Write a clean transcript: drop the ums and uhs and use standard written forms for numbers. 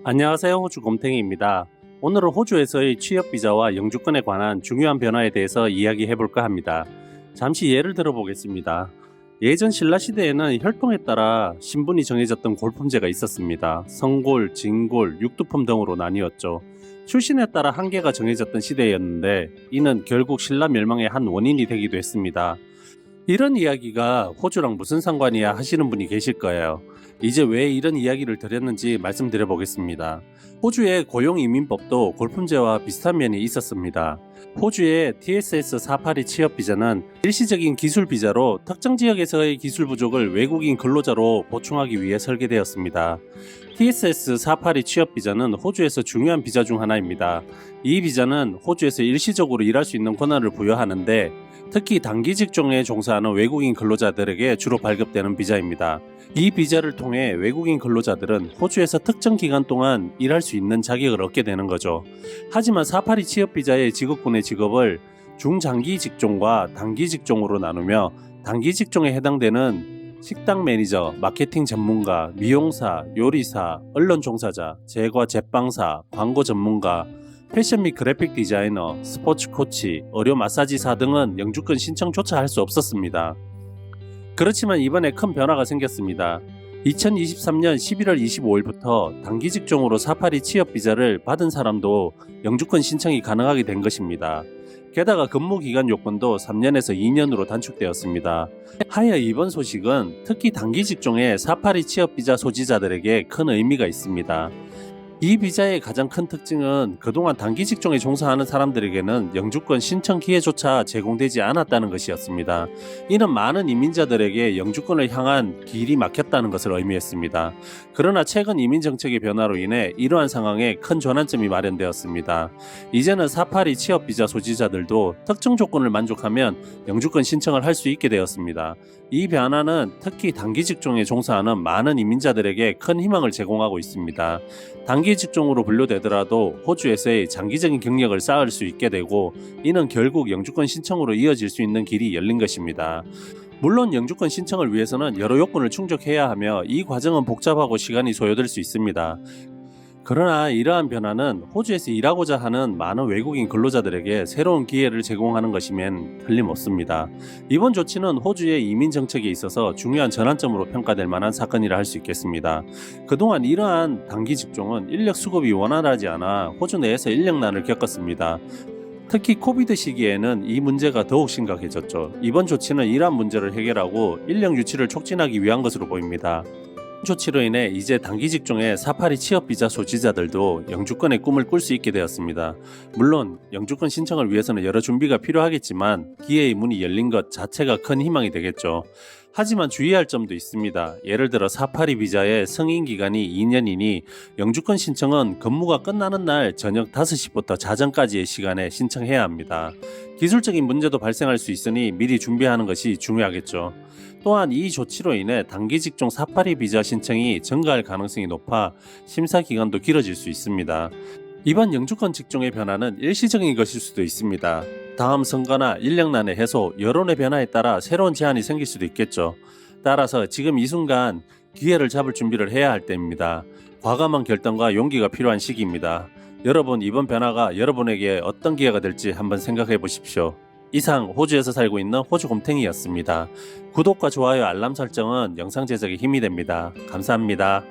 안녕하세요. 호주 곰탱이입니다. 오늘은 호주에서의 취업비자와 영주권에 관한 중요한 변화에 대해서 이야기해 볼까 합니다. 잠시 예를 들어 보겠습니다. 예전 신라시대에는 혈통에 따라 신분이 정해졌던 골품제가 있었습니다. 성골, 진골, 육두품 등으로 나뉘었죠. 출신에 따라 한계가 정해졌던 시대였는데 이는 결국 신라 멸망의 한 원인이 되기도 했습니다. 이런 이야기가 호주랑 무슨 상관이야 하시는 분이 계실 거예요. 이제 왜 이런 이야기를 드렸는지 말씀드려 보겠습니다. 호주의 고용이민법도 골품제와 비슷한 면이 있었습니다. 호주의 TSS-482 취업비자는 일시적인 기술비자로 특정 지역에서의 기술 부족을 외국인 근로자로 보충하기 위해 설계되었습니다. TSS-482 취업비자는 호주에서 중요한 비자 중 하나입니다. 이 비자는 호주에서 일시적으로 일할 수 있는 권한을 부여하는데 특히 단기 직종에 종사하는 외국인 근로자들에게 주로 발급되는 비자입니다. 이 비자를 통해 외국인 근로자들은 호주에서 특정 기간 동안 일할 수 있는 자격을 얻게 되는 거죠. 하지만 482 취업비자의 직업군의 직업을 중장기 직종과 단기 직종으로 나누며 단기 직종에 해당되는 식당 매니저, 마케팅 전문가, 미용사, 요리사, 언론 종사자, 제과 제빵사, 광고 전문가, 패션 및 그래픽 디자이너, 스포츠 코치, 의료 마사지사 등은 영주권 신청조차 할 수 없었습니다. 그렇지만 이번에 큰 변화가 생겼습니다. 2023년 11월 25일부터 단기 직종으로 482 취업 비자를 받은 사람도 영주권 신청이 가능하게 된 것입니다. 게다가 근무 기간 요건도 3년에서 2년으로 단축되었습니다. 하여 이번 소식은 특히 단기 직종의 482 취업 비자 소지자들에게 큰 의미가 있습니다. 이 비자의 가장 큰 특징은 그동안 단기 직종에 종사하는 사람들에게는 영주권 신청 기회조차 제공되지 않았다는 것이었습니다. 이는 많은 이민자들에게 영주권을 향한 길이 막혔다는 것을 의미했습니다. 그러나 최근 이민 정책의 변화로 인해 이러한 상황에 큰 전환점이 마련되었습니다. 이제는 482 취업 비자 소지자들도 특정 조건을 만족하면 영주권 신청을 할 수 있게 되었습니다. 이 변화는 특히 단기 직종에 종사하는 많은 이민자들에게 큰 희망을 제공하고 있습니다. 단기 직종으로 분류되더라도 호주에서의 장기적인 경력을 쌓을 수 있게 되고 이는 결국 영주권 신청으로 이어질 수 있는 길이 열린 것입니다. 물론 영주권 신청을 위해서는 여러 요건을 충족해야 하며 이 과정은 복잡하고 시간이 소요될 수 있습니다. 그러나 이러한 변화는 호주에서 일하고자 하는 많은 외국인 근로자들에게 새로운 기회를 제공하는 것이면 틀림없습니다. 이번 조치는 호주의 이민 정책에 있어서 중요한 전환점으로 평가될 만한 사건이라 할 수 있겠습니다. 그동안 이러한 단기 직종은 인력 수급이 원활하지 않아 호주 내에서 인력난을 겪었습니다. 특히 코비드 시기에는 이 문제가 더욱 심각해졌죠. 이번 조치는 이러한 문제를 해결하고 인력 유치를 촉진하기 위한 것으로 보입니다. 조치로 인해 이제 단기 직종의 482 취업 비자 소지자들도 영주권의 꿈을 꿀 수 있게 되었습니다. 물론 영주권 신청을 위해서는 여러 준비가 필요하겠지만 기회의 문이 열린 것 자체가 큰 희망이 되겠죠. 하지만 주의할 점도 있습니다. 예를 들어 482 비자의 승인 기간이 2년이니 영주권 신청은 근무가 끝나는 날 저녁 5시부터 자정까지의 시간에 신청해야 합니다. 기술적인 문제도 발생할 수 있으니 미리 준비하는 것이 중요하겠죠. 또한 이 조치로 인해 단기 직종 482 비자 신청이 증가할 가능성이 높아 심사 기간도 길어질 수 있습니다. 이번 영주권 직종의 변화는 일시적인 것일 수도 있습니다. 다음 선거나 인력난의 해소, 여론의 변화에 따라 새로운 제한이 생길 수도 있겠죠. 따라서 지금 이 순간 기회를 잡을 준비를 해야 할 때입니다. 과감한 결단과 용기가 필요한 시기입니다. 여러분, 이번 변화가 여러분에게 어떤 기회가 될지 한번 생각해 보십시오. 이상 호주에서 살고 있는 호주 곰탱이였습니다. 구독과 좋아요, 알람 설정은 영상 제작에 힘이 됩니다. 감사합니다.